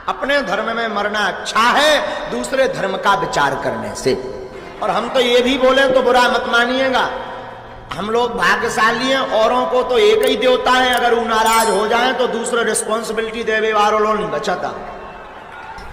اپنے دھرم میں مرنا اچھا ہے دوسرے دھرم کا وچار کرنے سے. اور ہم تو یہ بھی بولیں تو برا مت مانیے گا, ہم لوگ بھاگیشالی ہیں, اوروں کو تو ایک ہی دیوتا ہے, اگر وہ ناراض ہو جائیں تو دوسرے ریسپانسبلٹی دے وارو نہیں بچاتا.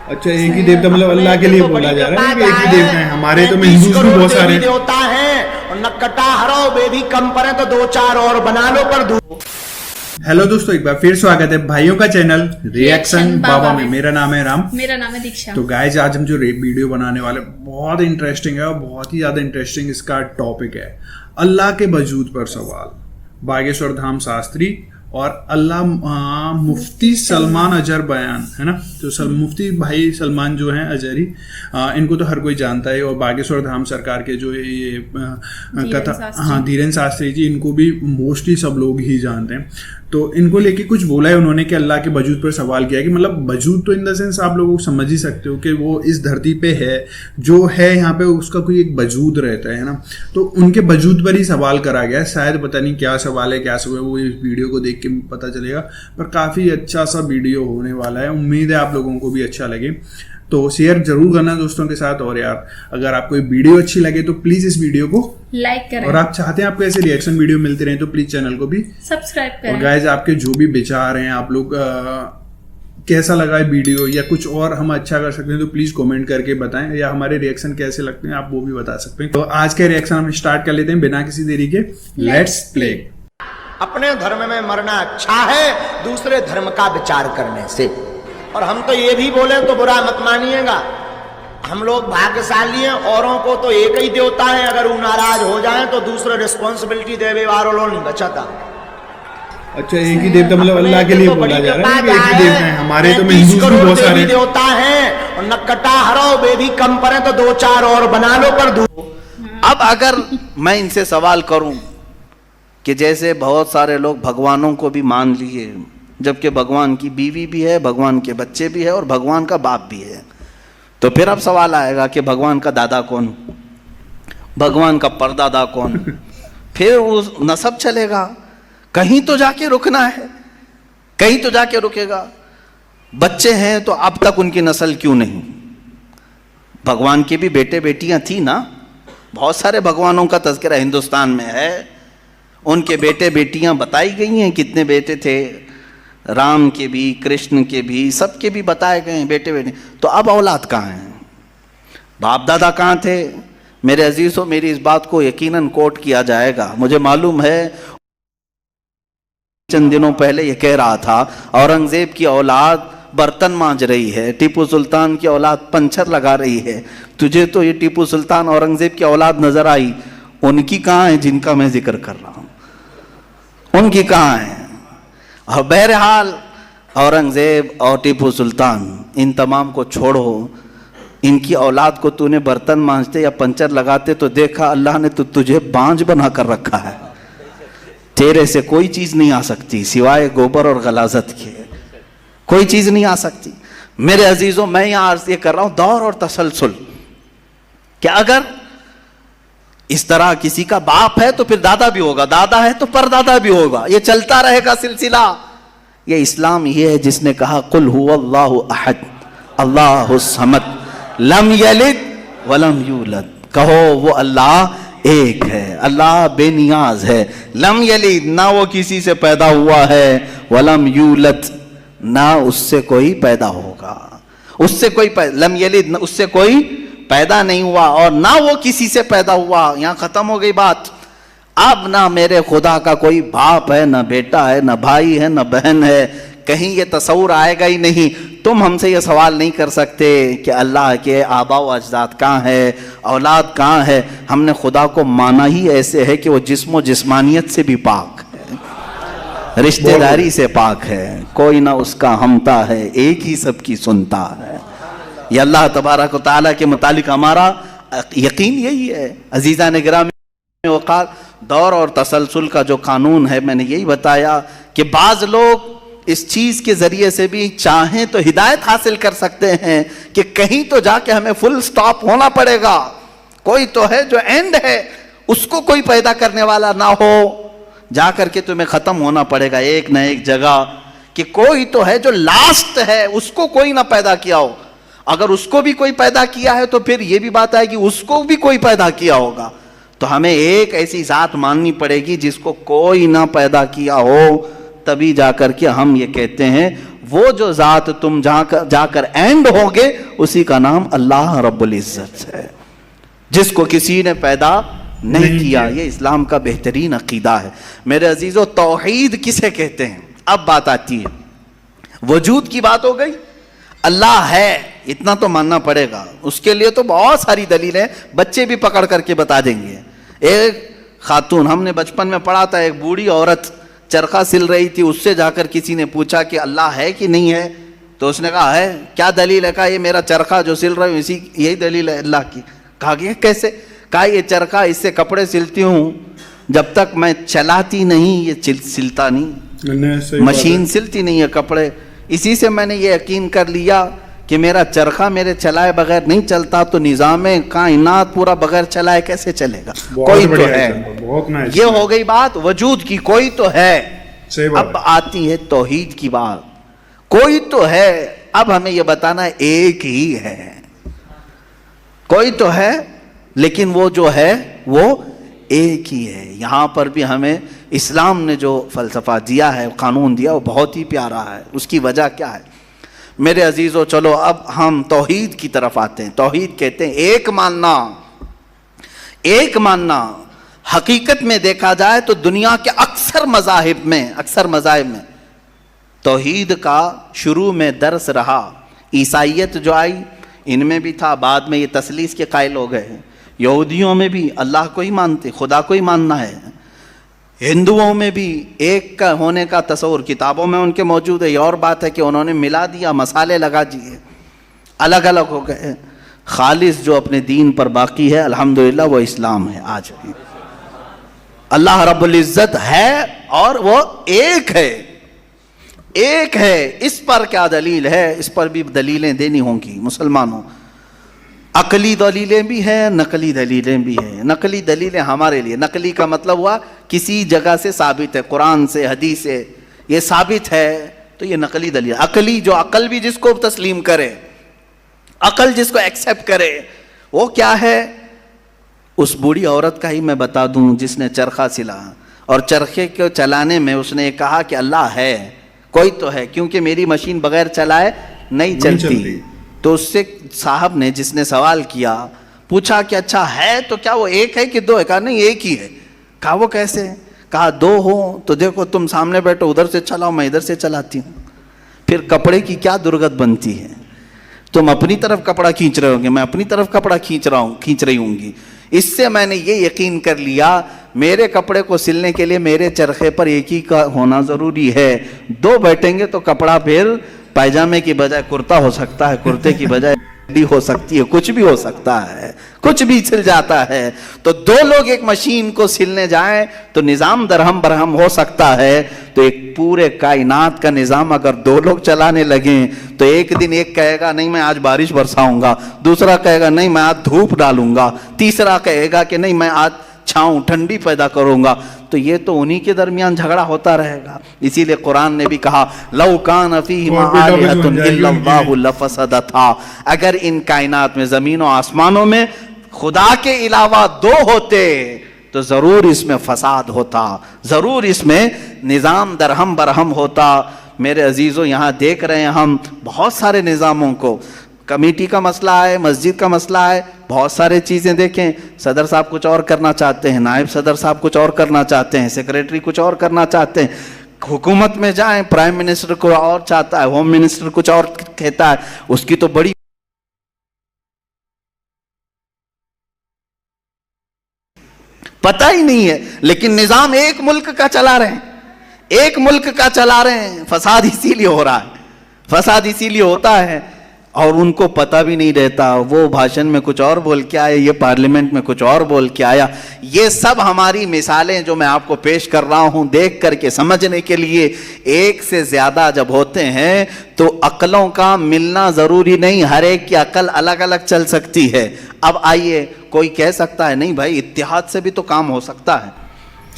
اچھا, ایک ہی دیوتا مطلب اللہ کے لیے بولا جا رہا ہے کہ ایک ہی دیوتا ہے. ہمارے تو ہندوز بھی بہت سارے دیوتا ہیں, اور نکٹا ہرو بے بھی کم پڑے تو دو چار اور بنا لو پر دو. ہیلو دوستو, ایک بار پھر سواگت ہے بھائیوں کا چینل ریئیکشن بابا میں. میرا نام ہے رام, میرا نام ہے دیکشا. تو گائز آج ہم جو ویڈیو بنانے والے بہت انٹرسٹنگ ہے, اور بہت ہی زیادہ انٹرسٹنگ اس کا ٹاپک ہے اللہ کے وجود پر سوال. باگیشور دھام شاستری اور اللہ مفتی سلمان اجر بیان ہے نا. تو مفتی بھائی سلمان جو ہیں اجری, ان کو تو ہر کوئی جانتا ہے, اور باگیشور دھام سرکار کے جو یہ دھیرن شاستری جی, ان کو بھی موسٹلی سب لوگ ہی جانتے ہیں. تو ان کو لے کے کچھ بولا ہے انہوں نے کہ اللہ کے وجود پر سوال کیا, کہ مطلب وجود تو ان دا سینس آپ لوگوں کو سمجھ ہی سکتے ہو کہ وہ اس دھرتی پہ ہے, جو ہے یہاں پہ اس کا کوئی ایک وجود رہتا ہے نا. تو ان کے وجود پر ہی سوال کرا گیا ہے. شاید پتہ نہیں کیا سوال ہے کیا سوال ہے, وہ اس ویڈیو کو دیکھ کے پتہ چلے گا, پر کافی اچھا سا ویڈیو ہونے والا ہے. امید ہے آپ لوگوں کو بھی اچھا لگے, تو شیئر ضرور کرنا دوستوں کے ساتھ. اور یار اگر آپ کو یہ ویڈیو اچھی لگے تو پلیز اس ویڈیو کو لائک کریں, اور آپ چاہتے ہیں آپ کو ایسے ریئیکشن ویڈیو ملتے رہیں تو پلیز چینل کو بھی سبسکرائب کریں. اور گائز آپ کے جو بھی وچار ہیں, آپ لوگ کیسا لگا ہے ویڈیو, یا کچھ اور ہم اچھا کر سکتے ہیں تو پلیز کامنٹ کر کے بتائیں, یا ہمارے ریئیکشن کیسے لگتے ہیں آپ وہ بھی بتا سکتے ہیں. تو آج کے ریئیکشن ہم اسٹارٹ کر لیتے ہیں بنا کسی دیری کے. لیٹس پلے. اپنے دھرم میں مرنا اچھا ہے دوسرے دھرم کا وچار کرنے سے. اور ہم تو یہ بھی بولیں تو برا مت مانیے گا, ہم لوگ بھاگیشالی ہیں, اوروں کو تو ایک ہی دیوتا ہے, اگر وہ ناراض ہو جائیں تو دوسرے ریسپانسبلٹی دے وارو نہیں بچاتا. اچھا, ایک ہی دیوتا مطلب اللہ کے لیے بولا جا رہا ہے کہ ایک ہی دیوتا ہے. ہمارے تو ہندوز بھی بہت سارے دیوتا ہیں, اور نکٹا ہرو بے بھی کم پڑے تو دو چار اور بنا لو پر دو. اب اگر میں ان سے سوال کروں کہ جیسے بہت سارے لوگ بھگوانوں کو بھی مان لیے, جبکہ بھگوان کی بیوی بھی ہے, بھگوان کے بچے بھی ہے, اور بھگوان کا باپ بھی ہے, تو پھر اب سوال آئے گا کہ بھگوان کا دادا کون, بھگوان کا پردادا کون, پھر وہ نسب چلے گا. کہیں تو جا کے رکنا ہے, کہیں تو جا کے رکے گا. بچے ہیں تو اب تک ان کی نسل کیوں نہیں؟ بھگوان کے بھی بیٹے بیٹیاں تھیں نا, بہت سارے بھگوانوں کا تذکرہ ہندوستان میں ہے, ان کے بیٹے بیٹیاں بتائی گئی ہیں, کتنے بیٹے تھے, رام کے بھی, کرشن کے بھی, سب کے بھی بتائے گئے ہیں بیٹے بیٹے. تو اب اولاد کہاں ہیں؟ باپ دادا کہاں تھے؟ میرے عزیزوں, میری اس بات کو یقیناً کوٹ کیا جائے گا. مجھے معلوم ہے چند دنوں پہلے یہ کہہ رہا تھا اورنگزیب کی اولاد برتن مانج رہی ہے, ٹیپو سلطان کی اولاد پنچر لگا رہی ہے. تجھے تو یہ ٹیپو سلطان اورنگزیب کی اولاد نظر آئی, ان کی کہاں ہے جن کا میں ذکر کر رہا ہوں؟ ان کی کہاں ہے؟ اور بہرحال اورنگزیب اور ٹیپو سلطان ان تمام کو چھوڑو, ان کی اولاد کو تو نے برتن مانجتے یا پنچر لگاتے تو دیکھا اللہ نے تو تجھے بانج بنا کر رکھا ہے. تیرے سے کوئی چیز نہیں آ سکتی سوائے گوبر اور غلاظت کے, کوئی چیز نہیں آ سکتی. میرے عزیزوں, میں یہاں عرض یہ کر رہا ہوں دور اور تسلسل, کہ اگر اس طرح کسی کا باپ ہے تو پھر دادا بھی ہوگا, دادا ہے تو پردادا بھی ہوگا, یہ چلتا رہے گا سلسلہ. یہ اسلام یہ ہے جس نے کہا قل هو اللہ احد اللہ الصمد لم یلد ولم یولد. کہو وہ اللہ ایک ہے, اللہ بے نیاز ہے, لم یلد نہ وہ کسی سے پیدا ہوا ہے, ولم یولد نہ اس سے کوئی پیدا ہوگا, اس سے کوئی لم یلد اس سے کوئی پیدا نہیں ہوا, اور نہ وہ کسی سے پیدا ہوا. یہاں ختم ہو گئی بات. اب نہ میرے خدا کا کوئی باپ ہے, نہ بیٹا ہے, نہ بھائی ہے, نہ بہن ہے, کہیں یہ تصور آئے گا ہی نہیں. تم ہم سے یہ سوال نہیں کر سکتے کہ اللہ کے آبا و اجداد کہاں ہے, اولاد کہاں ہے. ہم نے خدا کو مانا ہی ایسے ہے کہ وہ جسم و جسمانیت سے بھی پاک ہے, رشتہ داری سے پاک ہے, کوئی نہ اس کا ہمتا ہے, ایک ہی سب کی سنتا ہے. یہ اللہ تبارک و تعالیٰ کے متعلق ہمارا یقین یہی ہے. عزیزان گرامی وقار, دور اور تسلسل کا جو قانون ہے میں نے یہی بتایا کہ بعض لوگ اس چیز کے ذریعے سے بھی چاہیں تو ہدایت حاصل کر سکتے ہیں کہ کہیں تو جا کے ہمیں فل سٹاپ ہونا پڑے گا, کوئی تو ہے جو اینڈ ہے, اس کو کوئی پیدا کرنے والا نہ ہو, جا کر کے تمہیں ختم ہونا پڑے گا ایک نہ ایک جگہ. کہ کوئی تو ہے جو لاسٹ ہے, اس کو کوئی نہ پیدا کیا ہو. اگر اس کو بھی کوئی پیدا کیا ہے تو پھر یہ بھی بات ہے کہ اس کو بھی کوئی پیدا کیا ہوگا. تو ہمیں ایک ایسی ذات ماننی پڑے گی جس کو کوئی نہ پیدا کیا ہو, تبھی جا کر کے ہم یہ کہتے ہیں وہ جو ذات تم جا کر اینڈ ہوگے اسی کا نام اللہ رب العزت ہے, جس کو کسی نے پیدا نہیں کیا. یہ اسلام کا بہترین عقیدہ ہے. میرے عزیزو, توحید کسے کہتے ہیں؟ اب بات آتی ہے, وجود کی بات ہو گئی, اللہ ہے اتنا تو ماننا پڑے گا. اس کے لیے تو بہت ساری دلیلیں بچے بھی پکڑ کر کے بتا دیں گے. ایک خاتون, ہم نے بچپن میں پڑھا تھا, ایک بوڑھی عورت چرخہ سل رہی تھی, اس سے جا کر کسی نے پوچھا کہ اللہ ہے کہ نہیں ہے, تو اس نے کہا ہے. کیا دلیل ہے؟ کہا یہ میرا چرخہ جو سل رہا ہوں یہی دلیل ہے اللہ کی. کہا کہ کیسے؟ کہا یہ چرخہ, اس سے کپڑے سلتی ہوں, جب تک میں چلاتی نہیں یہ سلتا نہیں, مشین سلتی نہیں ہے کپڑے. اسی سے میں نے یہ یقین کر لیا کہ میرا چرخہ میرے چلائے بغیر نہیں چلتا, تو نظام کائنات پورا بغیر چلائے کیسے چلے گا؟ کوئی تو ہے. یہ ہو گئی بات وجود کی, کوئی تو ہے. اب آتی ہے توحید کی بات, کوئی تو ہے. اب ہمیں یہ بتانا ہے ایک ہی ہے. کوئی تو ہے لیکن وہ جو ہے وہ ایک ہی ہے. یہاں پر بھی ہمیں اسلام نے جو فلسفہ دیا ہے, قانون دیا, وہ بہت ہی پیارا ہے. اس کی وجہ کیا ہے میرے عزیزو؟ چلو اب ہم توحید کی طرف آتے ہیں. توحید کہتے ہیں ایک ماننا. ایک ماننا حقیقت میں دیکھا جائے تو دنیا کے اکثر مذاہب میں توحید کا شروع میں درس رہا. عیسائیت جو آئی ان میں بھی تھا, بعد میں یہ تثلیث کے قائل ہو گئے. یہودیوں میں بھی اللہ کو ہی مانتے, خدا کو ہی ماننا ہے. ہندوؤں میں بھی ایک کا ہونے کا تصور کتابوں میں ان کے موجود ہے. یہ اور بات ہے کہ انہوں نے ملا دیا, مسالے لگا دیے, الگ الگ ہو گئے. خالص جو اپنے دین پر باقی ہے الحمدللہ وہ اسلام ہے. آج بھی اللہ رب العزت ہے اور وہ ایک ہے. ایک ہے. اس پر کیا دلیل ہے؟ اس پر بھی دلیلیں دینی ہوں گی مسلمانوں. عقلی دلیلیں بھی ہیں, نقلی دلیلیں بھی ہیں. نقلی دلیلیں ہمارے لیے, نقلی کا مطلب ہوا کسی جگہ سے ثابت ہے, قرآن سے حدیث سے یہ ثابت ہے تو یہ نقلی دلیل. عقلی جو عقل بھی جس کو تسلیم کرے, عقل جس کو ایکسیپٹ کرے, وہ کیا ہے؟ اس بوڑھی عورت کا ہی میں بتا دوں جس نے چرخہ سلا, اور چرخے کو چلانے میں اس نے کہا کہ اللہ ہے, کوئی تو ہے, کیونکہ میری مشین بغیر چلائے نہیں چلتی. تو اس سے صاحب نے, جس نے سوال کیا, پوچھا کہ اچھا ہے تو کیا وہ ایک ہے کہ دو ہے؟ کہا نہیں ایک ہی ہے. کہا وہ کیسے؟ کہا دو ہو تو دیکھو تم سامنے بیٹھو, ادھر سے چلاؤ, میں ادھر سے چلاتی ہوں. پھر کپڑے کی کیا درگت بنتی ہے؟ تم اپنی طرف کپڑا کھینچ رہے ہوں گے, میں اپنی طرف کپڑا کھینچ رہی ہوں گی. اس سے میں نے یہ یقین کر لیا میرے کپڑے کو سلنے کے لیے میرے چرخے پر ایک ہی کا ہونا ضروری ہے. دو بیٹھیں گے تو کپڑا پھر پائجامے کی بجائے کرتا ہو سکتا ہے, کرتے کی بجائے بھی ہو سکتی ہے, کچھ بھی ہو سکتا ہے, کچھ بھی سل جاتا ہے. تو دو لوگ ایک مشین کو سلنے جائیں تو نظام درہم برہم ہو سکتا ہے. تو ایک پورے کائنات کا نظام اگر دو لوگ چلانے لگیں تو ایک دن ایک کہے گا نہیں میں آج بارش برساؤں گا, دوسرا کہے گا نہیں میں آج دھوپ ڈالوں گا, تیسرا کہے گا کہ نہیں میں آج چھاؤں ٹھنڈی پیدا کروں گا. تو یہ تو انہی کے درمیان جھگڑا ہوتا رہے گا. اسی لیے قرآن نے بھی کہا لو کان فیہما آلہۃ الا اللہ لفسدتا, اگر ان کائنات میں زمین و آسمانوں میں خدا کے علاوہ دو ہوتے تو ضرور اس میں فساد ہوتا, ضرور اس میں نظام درہم برہم ہوتا. میرے عزیزوں یہاں دیکھ رہے ہیں ہم بہت سارے نظاموں کو, کمیٹی کا مسئلہ ہے, مسجد کا مسئلہ ہے, بہت سارے چیزیں دیکھیں. صدر صاحب کچھ اور کرنا چاہتے ہیں, نائب صدر صاحب کچھ اور کرنا چاہتے ہیں, سیکریٹری کچھ اور کرنا چاہتے ہیں. حکومت میں جائیں پرائم منسٹر کو اور چاہتا ہے, ہوم منسٹر کچھ اور کہتا ہے, اس کی تو بڑی پتہ ہی نہیں ہے. لیکن نظام ایک ملک کا چلا رہے ہیں, ایک ملک کا چلا رہے ہیں. فساد اسی لیے ہو رہا ہے, فساد اسی لیے ہوتا ہے اور ان کو پتہ بھی نہیں رہتا. وہ بھاشن میں کچھ اور بول کے آئے, یہ پارلیمنٹ میں کچھ اور بول کے آیا. یہ سب ہماری مثالیں جو میں آپ کو پیش کر رہا ہوں دیکھ کر کے سمجھنے کے لیے. ایک سے زیادہ جب ہوتے ہیں تو عقلوں کا ملنا ضروری نہیں, ہر ایک کی عقل الگ الگ چل سکتی ہے. اب آئیے کوئی کہہ سکتا ہے نہیں بھائی اتحاد سے بھی تو کام ہو سکتا ہے,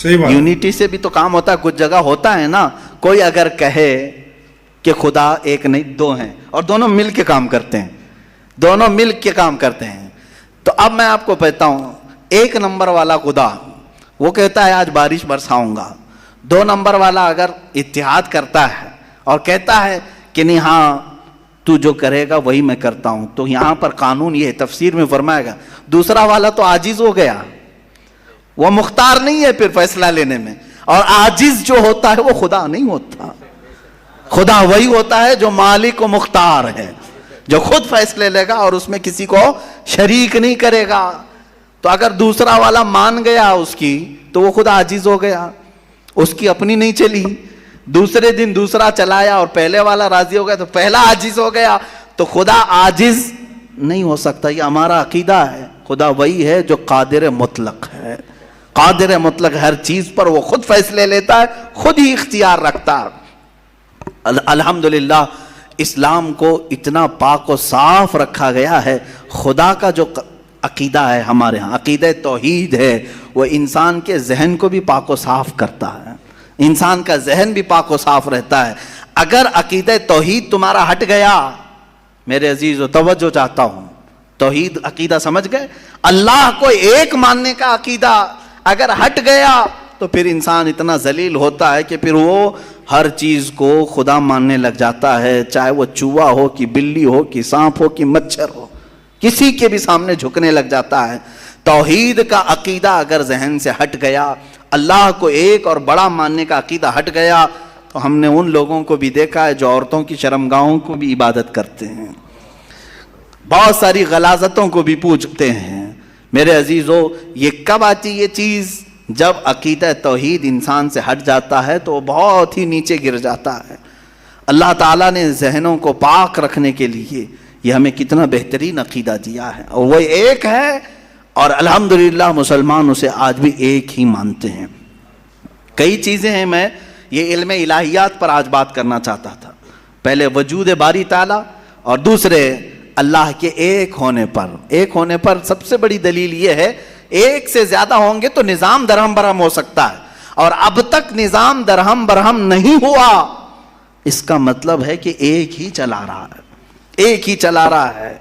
یونٹی سے بھی تو کام ہوتا ہے, کچھ جگہ ہوتا ہے نا. کوئی اگر کہے کہ خدا ایک نہیں دو ہیں اور دونوں مل کے کام کرتے ہیں, دونوں مل کے کام کرتے ہیں. تو اب میں آپ کو کہتا ہوں, ایک نمبر والا خدا وہ کہتا ہے آج بارش برساؤں گا, 2 نمبر والا اگر اتحاد کرتا ہے اور کہتا ہے کہ نہیں ہاں تو جو کرے گا وہی میں کرتا ہوں, تو یہاں پر قانون یہ تفسیر میں فرمائے گا دوسرا والا تو عاجز ہو گیا, وہ مختار نہیں ہے پھر فیصلہ لینے میں, اور عاجز جو ہوتا ہے وہ خدا نہیں ہوتا. خدا وہی ہوتا ہے جو مالک و مختار ہے, جو خود فیصلے لے گا اور اس میں کسی کو شریک نہیں کرے گا. تو اگر دوسرا والا مان گیا اس کی تو وہ خدا عاجز ہو گیا, اس کی اپنی نہیں چلی. دوسرے دن دوسرا چلایا اور پہلے والا راضی ہو گیا تو پہلا عاجز ہو گیا. تو خدا عاجز نہیں ہو سکتا, یہ ہمارا عقیدہ ہے. خدا وہی ہے جو قادر مطلق ہے, قادر مطلق ہر چیز پر وہ خود فیصلے لیتا ہے, خود ہی اختیار رکھتا ہے. الحمدللہ اسلام کو اتنا پاک و صاف رکھا گیا ہے. خدا کا جو عقیدہ ہے ہمارے ہاں, عقیدہ توحید ہے, وہ انسان کے ذہن کو بھی پاک و صاف کرتا ہے, انسان کا ذہن بھی پاک و صاف رہتا ہے. اگر عقیدہ توحید تمہارا ہٹ گیا, میرے عزیزو توجہ چاہتا ہوں, توحید عقیدہ سمجھ گئے, اللہ کو ایک ماننے کا عقیدہ اگر ہٹ گیا تو پھر انسان اتنا ذلیل ہوتا ہے کہ پھر وہ ہر چیز کو خدا ماننے لگ جاتا ہے, چاہے وہ چوہا ہو کہ بلی ہو کہ سانپ ہو کہ مچھر ہو, کسی کے بھی سامنے جھکنے لگ جاتا ہے. توحید کا عقیدہ اگر ذہن سے ہٹ گیا, اللہ کو ایک اور بڑا ماننے کا عقیدہ ہٹ گیا, تو ہم نے ان لوگوں کو بھی دیکھا ہے جو عورتوں کی شرمگاہوں کو بھی عبادت کرتے ہیں, بہت ساری غلاظتوں کو بھی پوجتے ہیں. میرے عزیزو یہ کب آتی یہ چیز؟ جب عقیدہ توحید انسان سے ہٹ جاتا ہے تو وہ بہت ہی نیچے گر جاتا ہے. اللہ تعالیٰ نے ذہنوں کو پاک رکھنے کے لیے یہ ہمیں کتنا بہترین عقیدہ دیا ہے, اور وہ ایک ہے, اور الحمدللہ مسلمان اسے آج بھی ایک ہی مانتے ہیں. کئی چیزیں ہیں, میں یہ علم الہیات پر آج بات کرنا چاہتا تھا. پہلے وجود باری تعالیٰ اور دوسرے اللہ کے ایک ہونے پر. ایک ہونے پر سب سے بڑی دلیل یہ ہے, ایک سے زیادہ ہوں گے تو نظام درہم برہم ہو سکتا ہے, اور اب تک نظام درہم برہم نہیں ہوا. اس کا مطلب ہے کہ ایک ہی چلا رہا ہے, ایک ہی چلا رہا ہے.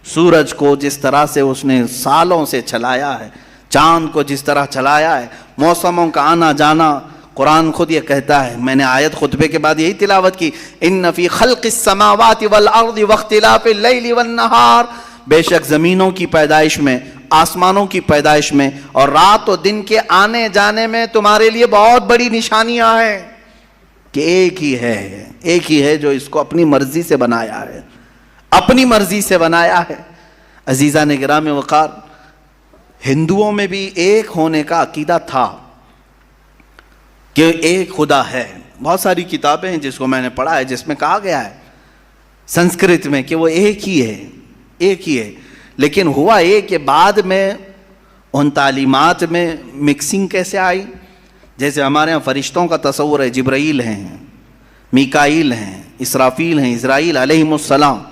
سورج کو جس طرح سے اس نے سالوں سے چلایا ہے, چاند کو جس طرح چلایا ہے, موسموں کا آنا جانا, قرآن خود یہ کہتا ہے, میں نے آیت خطبے کے بعد یہی تلاوت کی, ان فی خلق السماوات والارض واختلاف اللیل والنہار, بے شک زمینوں کی پیدائش میں, آسمانوں کی پیدائش میں اور رات و دن کے آنے جانے میں تمہارے لیے بہت بڑی نشانیاں ہیں کہ ایک ہی ہے, ایک ہی ہے جو اس کو اپنی مرضی سے بنایا ہے, اپنی مرضی سے بنایا ہے. عزیزان گرامی وقار, ہندوؤں میں بھی ایک ہونے کا عقیدہ تھا کہ ایک خدا ہے. بہت ساری کتابیں ہیں جس کو میں نے پڑھا ہے جس میں کہا گیا ہے سنسکرت میں کہ وہ ایک ہی ہے, ایک ہی ہے. لیکن ہوا یہ کہ بعد میں ان تعلیمات میں مکسنگ کیسے آئی. جیسے ہمارے ہاں فرشتوں کا تصور ہے, جبرائیل ہیں, میکائیل ہیں, اسرافیل ہیں, اسرائیل علیہم السلام,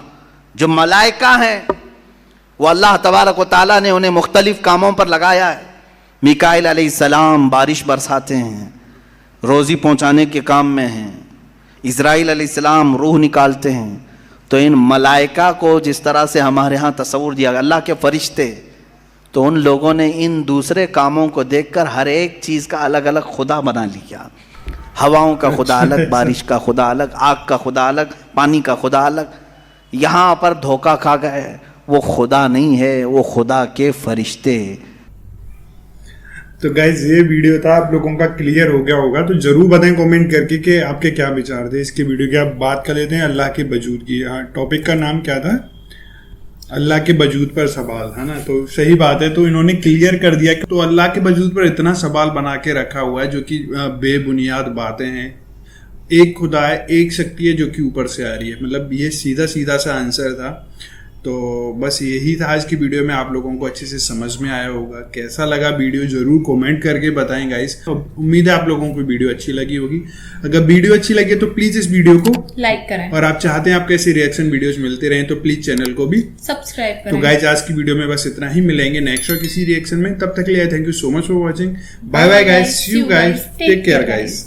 جو ملائکہ ہیں وہ اللہ تبارک و تعالیٰ نے انہیں مختلف کاموں پر لگایا ہے. میکائیل علیہ السلام بارش برساتے ہیں, روزی پہنچانے کے کام میں ہیں. اسرائیل علیہ السلام روح نکالتے ہیں. تو ان ملائکہ کو جس طرح سے ہمارے ہاں تصور دیا گیا, اللہ کے فرشتے, تو ان لوگوں نے ان دوسرے کاموں کو دیکھ کر ہر ایک چیز کا الگ الگ خدا بنا لیا. ہواؤں کا خدا الگ, بارش کا خدا الگ, آگ کا خدا الگ, پانی کا خدا الگ. یہاں پر دھوکہ کھا گئے, وہ خدا نہیں ہے, وہ خدا کے فرشتے. تو گائز یہ ویڈیو تھا, آپ لوگوں کا کلیئر ہو گیا ہوگا. تو ضرور بتائیں کومنٹ کر کے کہ آپ کے کیا وچار تھے اس کی ویڈیو کی. آپ بات کر لیتے ہیں اللہ کے وجود کی. ہاں, ٹاپک کا نام کیا تھا؟ اللہ کے وجود پر سوال, ہے نا. تو صحیح بات ہے, تو انہوں نے کلیئر کر دیا کہ تو اللہ کے وجود پر اتنا سوال بنا کے رکھا ہوا ہے جو کہ بے بنیاد باتیں ہیں. ایک خدا ہے, ایک شکتی ہے جو کہ اوپر سے آ رہی ہے. مطلب یہ سیدھا سیدھا سا آنسر تھا. تو بس یہی تھا آج کی ویڈیو میں. آپ لوگوں کو اچھے سے سمجھ میں آیا ہوگا. کیسا لگا ویڈیو ضرور کومنٹ کر کے بتائیں گائز. امید ہے آپ لوگوں کو ویڈیو اچھی لگی ہوگی. اگر ویڈیو اچھی لگے تو پلیز اس ویڈیو کو لائک کریں, اور آپ چاہتے ہیں آپ کیسے ریئیکشن ویڈیوز ملتے رہیں تو پلیز چینل کو بھی سبسکرائب کریں. تو گائز آج کی ویڈیو میں بس اتنا ہی. ملیں گے نیکسٹ اور کسی ریئیکشن میں. تب تک کے لیے thank you so much for watching. Bye bye guys, see you guys, take care guys.